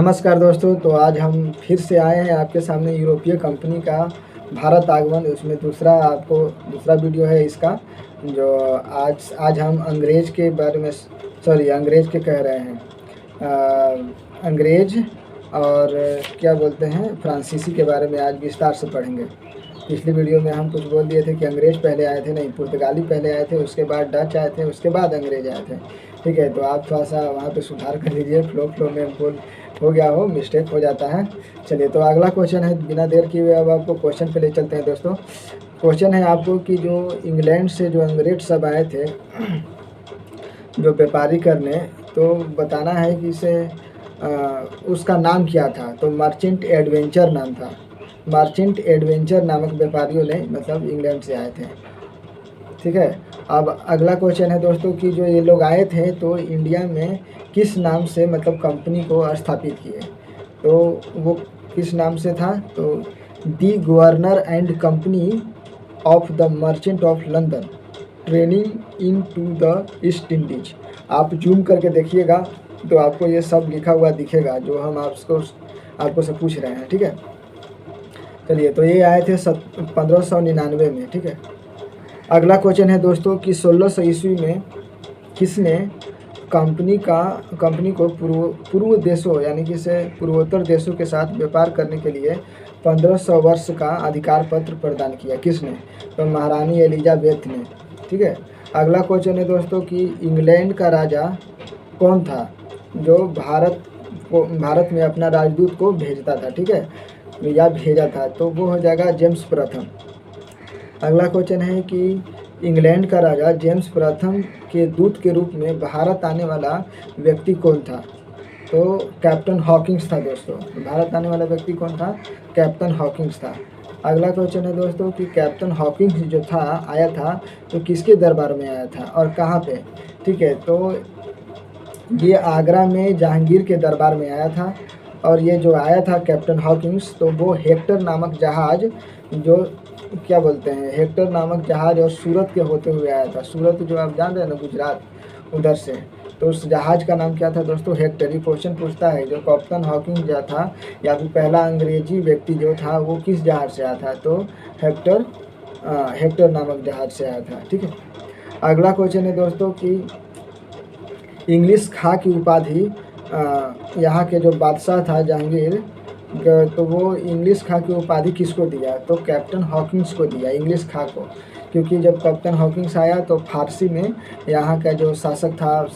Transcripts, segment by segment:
नमस्कार दोस्तों। तो आज हम फिर से आए हैं आपके सामने यूरोपीय कंपनी का भारत आगमन। उसमें दूसरा वीडियो है इसका, जो आज हम अंग्रेज़ के बारे में अंग्रेज़ के कह रहे हैं, अंग्रेज़ और क्या बोलते हैं फ्रांसीसी के बारे में आज विस्तार से पढ़ेंगे। पिछली वीडियो में हम कुछ बोल दिए थे कि अंग्रेज़ पहले आए थे, नहीं, पुर्तगाली पहले आए थे, उसके बाद डच आए थे, उसके बाद अंग्रेज़ आए थे। ठीक है, तो आप थोड़ा सा वहाँ पे सुधार कर लीजिए, फ्लो में बोल हो गया हो, मिस्टेक हो जाता है। चलिए, तो अगला क्वेश्चन है, बिना देर किए हुए अब आपको क्वेश्चन पे ले चलते हैं दोस्तों। क्वेश्चन है आपको कि जो इंग्लैंड से जो अंग्रेज सब आए थे जो व्यापारी करने, तो बताना है कि इसे उसका नाम क्या था। तो मर्चेंट एडवेंचर नाम था। मर्चेंट एडवेंचर नामक व्यापारियों ने मतलब इंग्लैंड से आए थे। ठीक है, अब अगला क्वेश्चन है दोस्तों कि जो ये लोग आए थे तो इंडिया में किस नाम से मतलब कंपनी को स्थापित किए। तो वो किस नाम से था, तो the governor and company of the merchant of London trading into the East Indies. आप जूम करके देखिएगा तो आपको ये सब लिखा हुआ दिखेगा जो हम आपको से पूछ रहे हैं। ठीक है, चलिए, तो ये आए थे 1599 में। ठीक है, अगला क्वेश्चन है दोस्तों कि 1600 ईस्वी में किसने कंपनी को पूर्व देशों यानी कि से पूर्वोत्तर देशों के साथ व्यापार करने के लिए 1500 वर्ष का अधिकार पत्र प्रदान किया। किसने, तो महारानी एलिजाबेथ ने। ठीक है, अगला क्वेश्चन है दोस्तों कि इंग्लैंड का राजा कौन था जो भारत में अपना राजदूत को भेजता था। ठीक है, या भेजा था, तो वो हो जाएगा जेम्स प्रथम। अगला क्वेश्चन है कि इंग्लैंड का राजा जेम्स प्रथम के दूत के रूप में भारत आने वाला व्यक्ति कौन था। तो कैप्टन हॉकिंस था दोस्तों। भारत आने वाला व्यक्ति कौन था, कैप्टन हॉकिंस था। अगला क्वेश्चन है दोस्तों कि कैप्टन हॉकिंस जो था आया था तो किसके दरबार में आया था और कहाँ पे। ठीक है, तो ये आगरा में जहांगीर के दरबार में आया था। और ये जो आया था कैप्टन हॉकिंस, तो वो हेक्टर नामक जहाज़ जो क्या बोलते हैं हेक्टर नामक जहाज़ और सूरत के होते हुए आया था। सूरत जो आप जान रहे हैं ना, गुजरात, उधर से। तो उस जहाज़ का नाम क्या था दोस्तों, हेक्टर। ये क्वेश्चन पूछता है जो कैप्टन हॉकिंस जो था या फिर पहला अंग्रेजी व्यक्ति जो था वो किस जहाज़ से आया था, तो हेक्टर नामक जहाज़ से आया था। ठीक है, अगला क्वेश्चन है दोस्तों कि इंग्लिश खां की उपाधि यहाँ के जो बादशाह था जहांगीर, तो वो इंग्लिश खां की उपाधि किसको दिया, तो कैप्टन हॉकिंस को दिया, इंग्लिश खां को। क्योंकि जब कैप्टन हॉकिंस आया तो फारसी में यहाँ का जो शासक था,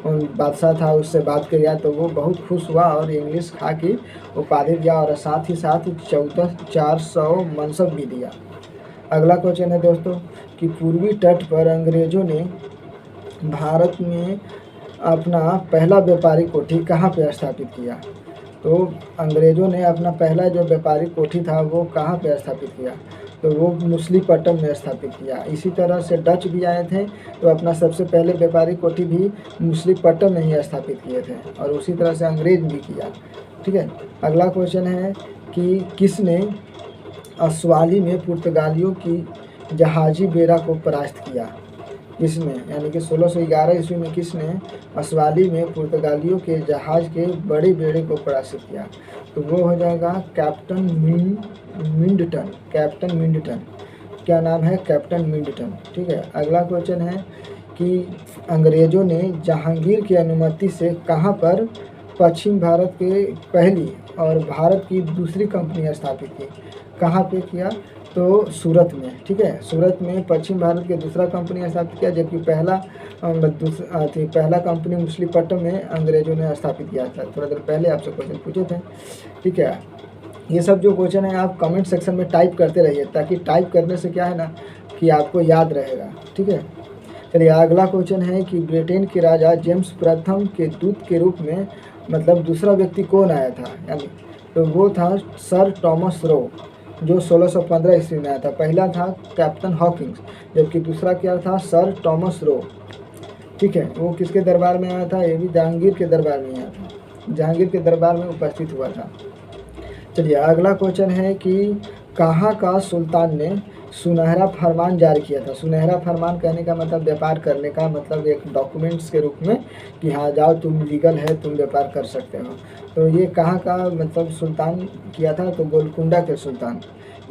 बादशाह था, उससे बात किया तो वो बहुत खुश हुआ और इंग्लिश खां की उपाधि दिया और साथ ही साथ 400 मनसब भी दिया। अगला क्वेश्चन है दोस्तों कि पूर्वी तट पर अंग्रेज़ों ने भारत में अपना पहला व्यापारिक कोठी कहाँ पे स्थापित किया। तो अंग्रेज़ों ने अपना पहला जो व्यापारिक कोठी था वो कहाँ पे स्थापित किया, तो वो मछलीपट्टनम में स्थापित किया। इसी तरह से डच भी आए थे तो अपना सबसे पहले व्यापारिक कोठी भी मछलीपट्टनम में ही स्थापित किए थे, और उसी तरह से अंग्रेज़ भी किया। ठीक है, अगला क्वेश्चन है कि किसने अस्वाली में पुर्तगालियों की जहाजी बेड़ा को परास्त किया। किसने, यानी कि 1611 ईस्वी में किसने अस्वाली में पुर्तगालियों के जहाज़ के बड़े बेड़े को परास्त किया, तो वो हो जाएगा कैप्टन मिडटन। कैप्टन मिडटन, क्या नाम है, कैप्टन मिडटन। ठीक है, अगला क्वेश्चन है कि अंग्रेज़ों ने जहांगीर की अनुमति से कहाँ पर पश्चिम भारत के पहली और भारत की दूसरी कंपनी स्थापित की, कहाँ पे किया, तो सूरत में। ठीक है, सूरत में पश्चिम भारत के दूसरा कंपनी स्थापित किया, जबकि पहला कंपनी मछलीपट्टनम में अंग्रेज़ों ने स्थापित किया था। थोड़ा देर पहले आपसे क्वेश्चन पूछे थे। ठीक है, ये सब जो क्वेश्चन है आप कमेंट सेक्शन में टाइप करते रहिए, ताकि टाइप करने से क्या है ना कि आपको याद रहेगा। ठीक है, चलिए, अगला क्वेश्चन है कि ब्रिटेन के राजा जेम्स प्रथम के दूत के रूप में मतलब दूसरा व्यक्ति कौन आया था, यानी तो वो था सर टॉमस रो, जो 1615 ईस्वी में आया था। पहला था कैप्टन हॉकिंस, जबकि दूसरा क्या था, सर टॉमस रो। ठीक है, वो किसके दरबार में आया था, ये भी जहांगीर के दरबार में आया था, जहांगीर के दरबार में उपस्थित हुआ था। चलिए, अगला क्वेश्चन है कि कहाँ का सुल्तान ने सुनहरा फरमान जारी किया था? सुनहरा फरमान कहने का मतलब व्यापार करने का मतलब एक डॉक्यूमेंट्स के रूप में कि हाँ जाओ तुम लीगल है, तुम व्यापार कर सकते हो। तो ये कहाँ का मतलब सुल्तान किया था? तो गोलकुंडा के सुल्तान।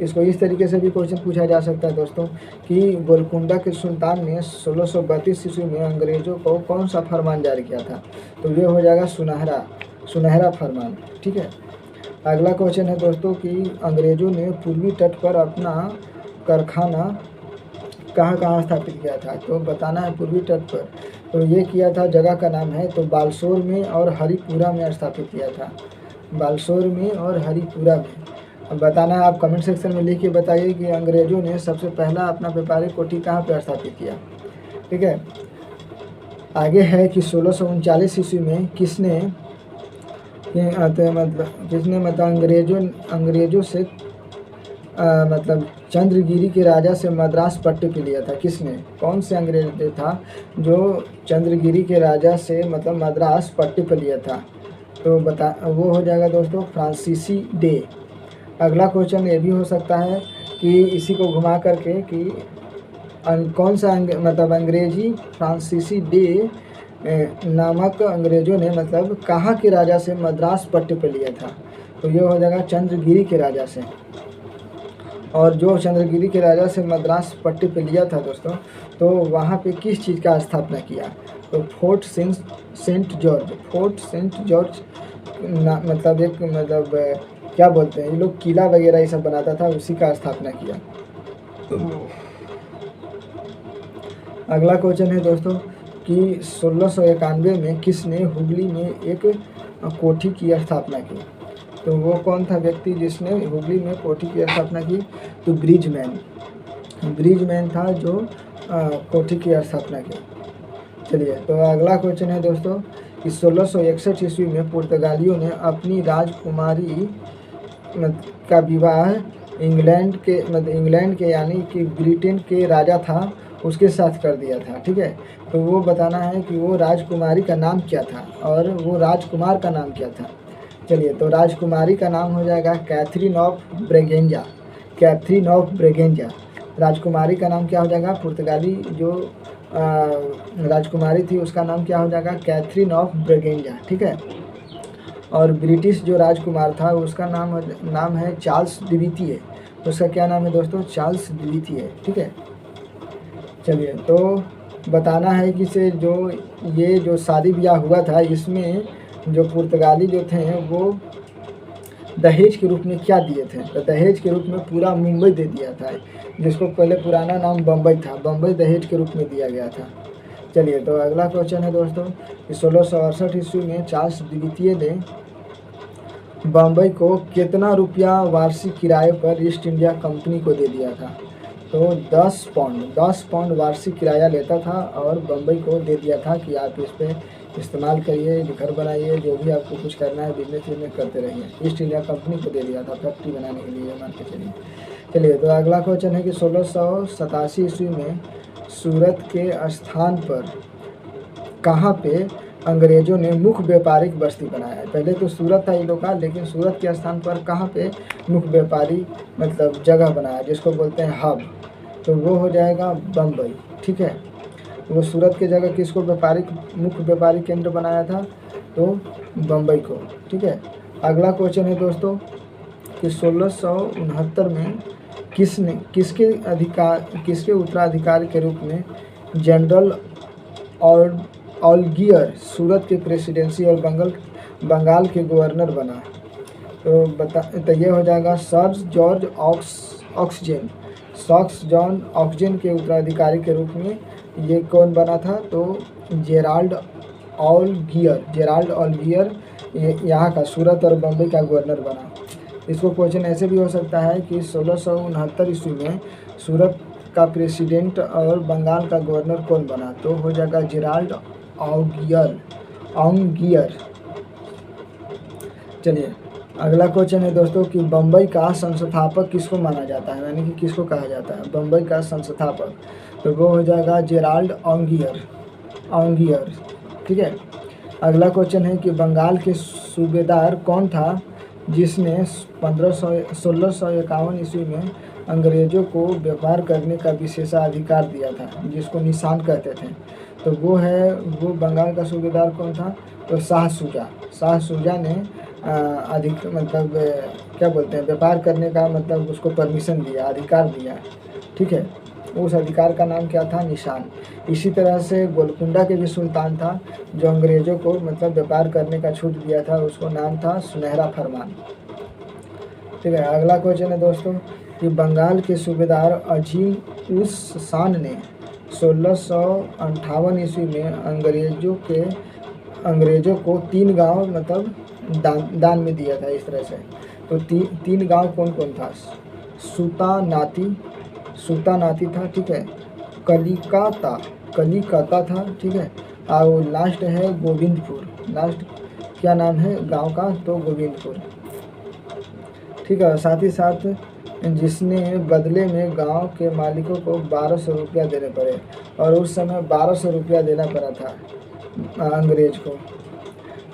इसको इस तरीके से भी क्वेश्चन पूछा जा सकता है दोस्तों कि गोलकुंडा के सुल्तान ने 1632 ईस्वी में अंग्रेज़ों को कौन सा फरमान जारी किया था? तो ये हो जाएगा सुनहरा फरमान। ठीक है। अगला क्वेश्चन है दोस्तों कि अंग्रेज़ों ने पूर्वी तट पर अपना कारखाना कहाँ स्थापित किया था? तो बताना है पूर्वी तट पर। तो ये किया था, जगह का नाम है तो बालसोर में और हरिपुरा में स्थापित किया था। बालसोर में और हरिपुरा में। अब बताना है, आप कमेंट सेक्शन में लिख के बताइए कि अंग्रेज़ों ने सबसे पहला अपना व्यापारिक कोठी कहाँ पर स्थापित किया। ठीक है। आगे है कि 1639 ईस्वी में किसने मतलब अंग्रेज़ों से मतलब चंद्रगिरी के राजा से मद्रास पट्टी पे लिया था? किसने? कौन से अंग्रेज था जो चंद्रगिरी के राजा से मतलब मद्रास पट्टी पे लिया था? तो वो हो जाएगा दोस्तों फ्रांसीसी डे। अगला क्वेश्चन ये भी हो सकता है कि इसी को घुमा करके कि कौन सा मतलब अंग्रेजी फ्रांसीसी डे नामक अंग्रेज़ों ने मतलब कहाँ के राजा से मद्रास पट्टी पे लिया था? तो ये हो जाएगा चंद्रगिरी के राजा से। और जो चंद्रगिरी के राजा से मद्रास पट्टी पे लिया था दोस्तों, तो वहाँ पे किस चीज़ का स्थापना किया? तो फोर्ट सेंट जॉर्ज मतलब एक मतलब क्या बोलते हैं ये लोग, किला वगैरह ये सब बनाता था, उसी का स्थापना किया। अगला क्वेश्चन है दोस्तों कि 1691 में किसने हुगली में एक कोठी की स्थापना की? तो वो कौन था व्यक्ति जिसने हुगली में कोठी की स्थापना की? तो ब्रिजमैन था जो कोठी की स्थापना की। चलिए, तो अगला क्वेश्चन है दोस्तों कि 1661 ईस्वी में पुर्तगालियों ने अपनी राजकुमारी का विवाह इंग्लैंड के यानी कि ब्रिटेन के राजा था उसके साथ कर दिया था। ठीक है। तो वो बताना है कि वो राजकुमारी का नाम क्या था और वो राजकुमार का नाम क्या था। चलिए, तो राजकुमारी का नाम हो जाएगा कैथरीन ऑफ ब्रेगेंजा। राजकुमारी का नाम क्या हो जाएगा? पुर्तगाली जो राजकुमारी थी उसका नाम क्या हो जाएगा? Catherine of Braganza. ठीक है। और ब्रिटिश जो राजकुमार था उसका नाम है चार्ल्स द्वितीय। उसका क्या नाम है दोस्तों? चार्ल्स द्वितीय। ठीक है। चलिए, तो बताना है कि ये जो शादी ब्याह हुआ था इसमें जो पुर्तगाली जो थे वो दहेज के रूप में क्या दिए थे? तो दहेज के रूप में पूरा मुंबई दे दिया था, जिसको पहले पुराना नाम बम्बई था। बम्बई दहेज के रूप में दिया गया था। चलिए, तो अगला क्वेश्चन है दोस्तों कि 1668 ईस्वी में चार्ल्स द्वितीय ने बम्बई को कितना रुपया वार्षिक किराए पर ईस्ट इंडिया कंपनी को दे दिया था? तो 10 पाउंड वार्षिक किराया लेता था और बम्बई को दे दिया था कि आप इस पर इस्तेमाल करिए, घर बनाइए, जो भी आपको कुछ करना है बिजनेस करते रहिए। ईस्ट इंडिया कंपनी को दे दिया था फैक्ट्री बनाने के लिए, मान के चलिए। चलिए, तो अगला क्वेश्चन है कि 1687 ईस्वी में सूरत के स्थान पर कहाँ पे अंग्रेज़ों ने मुख्य व्यापारिक बस्ती बनाया? पहले तो सूरत था ये लोग का, लेकिन सूरत के स्थान पर कहाँ पे मुख्य व्यापारी मतलब जगह बनाया जिसको बोलते हैं हब? तो वो हो जाएगा बम्बई। ठीक है। वो सूरत के जगह किसको मुख्य व्यापारिक केंद्र बनाया था? तो बम्बई को। ठीक है। अगला क्वेश्चन है दोस्तों कि 1669 में किसके उत्तराधिकारी के रूप में जनरल ऑलगियर सूरत के प्रेसिडेंसी और बंगाल के गवर्नर बना? तो ये हो जाएगा सर जॉर्ज ऑक्सजेन के उत्तराधिकारी के रूप में ये कौन बना था? तो जेराल्ड ऑलगियर यहाँ का सूरत और बम्बई का गवर्नर बना। इसको क्वेश्चन ऐसे भी हो सकता है कि 1669 ईस्वी में सूरत का प्रेसिडेंट और बंगाल का गवर्नर कौन बना? तो हो जाएगा जेराल्ड ऑलगियर। चलिए, अगला क्वेश्चन है दोस्तों कि बम्बई का संस्थापक किसको माना जाता है, यानी कि किसको कहा जाता है बम्बई का संस्थापक? तो वो हो जाएगा जेराल्ड ऑलगियर। ठीक है। अगला क्वेश्चन है कि बंगाल के सूबेदार कौन था जिसने 1651 ईस्वी में अंग्रेज़ों को व्यापार करने का विशेषाधिकार दिया था, जिसको निशान कहते थे। तो वो बंगाल का सूबेदार कौन था? तो शाह शुजा। शाह शुजा ने अधिक मतलब क्या बोलते हैं, व्यापार करने का मतलब उसको परमिशन दिया, अधिकार दिया, ठीक है। उस अधिकार का नाम क्या था? निशान। इसी तरह से गोलकुंडा के भी सुल्तान था, जो अंग्रेज़ों को मतलब व्यापार करने का छूट दिया था, उसको नाम था सुनहरा फरमान, ठीक है। अगला क्वेश्चन है दोस्तों कि बंगाल के सूबेदार अजीम उस शान ने 1658 ईस्वी में अंग्रेज़ों को 3 गांव मतलब दान में दिया था, इस तरह से। तो 3 गांव कौन कौन था? सूतानाती था, ठीक है। कलिकता था, ठीक है। और लास्ट है गोविंदपुर। लास्ट क्या नाम है गांव का? तो गोविंदपुर, ठीक है। साथ ही साथ जिसने बदले में गांव के मालिकों को 1200 रुपया देने पड़े, और उस समय 1200 रुपया देना पड़ा था अंग्रेज को।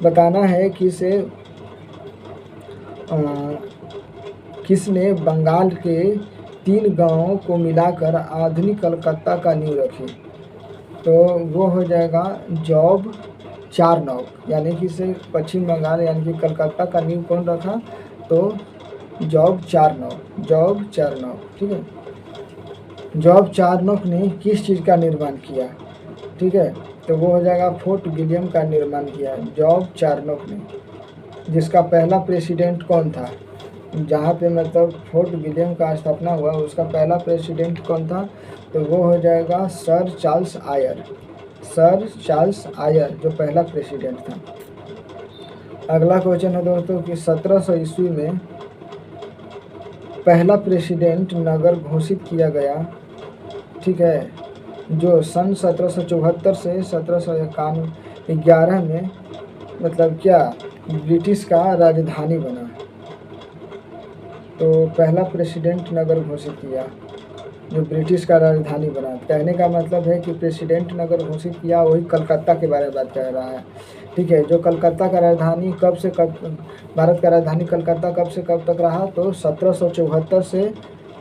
बताना है कि किसने बंगाल के 3 गांवों को मिलाकर आधुनिक कलकत्ता का नींव रखी? तो वो हो जाएगा जॉब चारनॉक, यानी कि पश्चिम बंगाल यानी कि कलकत्ता का नींव कौन रखा? तो जॉब चारनॉक, ठीक है। जॉब चारनॉक ने किस चीज़ का निर्माण किया? ठीक है, तो वो हो जाएगा फोर्ट विलियम का निर्माण किया जॉब चारनॉक ने। जिसका पहला प्रेसिडेंट कौन था? जहाँ पे मतलब फोर्ट विलियम का स्थापना हुआ, उसका पहला प्रेसिडेंट कौन था? तो वो हो जाएगा सर चार्ल्स आयर जो पहला प्रेसिडेंट था। अगला क्वेश्चन है दोस्तों कि 1700 ईस्वी में पहला प्रेसिडेंट नगर घोषित किया गया, ठीक है, जो सन 1774 से 1711 में मतलब क्या ब्रिटिश का राजधानी बना। तो पहला प्रेसिडेंट नगर घोषित किया जो ब्रिटिश का राजधानी बना। कहने का मतलब है कि प्रेसिडेंट नगर घोषित किया, वही कलकत्ता के बारे में बात कर रहा है, ठीक है। जो कलकत्ता का राजधानी कब से कब, भारत का राजधानी कलकत्ता कब से कब तक रहा? तो 1774 से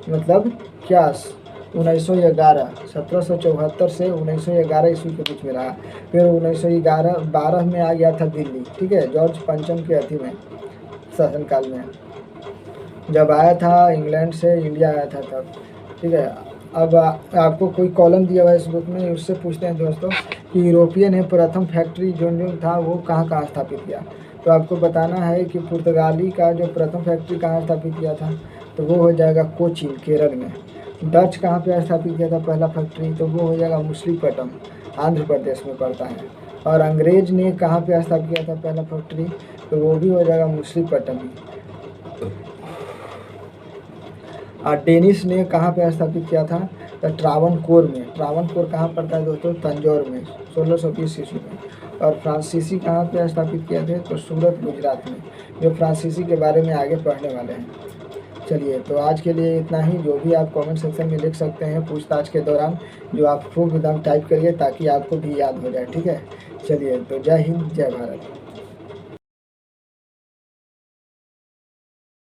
मतलब क्या 1911, 1774 से 1911 ईस्वी के बीच में रहा। फिर 1912 में आ गया था दिल्ली, ठीक है, जॉर्ज पंचम के अधीन में शासनकाल में जब आया था इंग्लैंड से इंडिया आया था तब, ठीक है। अब आपको कोई कॉलम दिया हुआ है इस बुक में, उससे पूछते हैं दोस्तों कि यूरोपियन ने प्रथम फैक्ट्री जो था वो कहाँ कहाँ स्थापित किया? तो आपको बताना है कि पुर्तगाली का जो प्रथम फैक्ट्री कहाँ स्थापित किया था? तो वो हो जाएगा कोचीन, केरल में। डच कहाँ पे स्थापित किया था पहला फैक्ट्री? तो वो हो जाएगा मछलीपट्टनम, आंध्र प्रदेश में पड़ता है। और अंग्रेज ने कहाँ पे स्थापित किया था पहला फैक्ट्री? तो वो भी हो जाएगा मछलीपट्टनम। और डेनिश ने कहाँ पे स्थापित किया था? तो ट्रावनकोर में। ट्रावनकोर कहाँ पड़ता है दोस्तों? तंजौर में, 1620 ईस्वी में। और फ्रांसीसी कहाँ पे स्थापित किए थे? तो सूरत, गुजरात में। जो फ्रांसीसी के बारे में आगे पढ़ने वाले हैं। चलिए, तो आज के लिए इतना ही। जो भी आप कमेंट सेक्शन में लिख सकते हैं पूछताछ के दौरान, जो आप खूब एकदम टाइप करिए ताकि आपको भी याद हो जाए, ठीक है। चलिए, तो जय हिंद, जय भारत।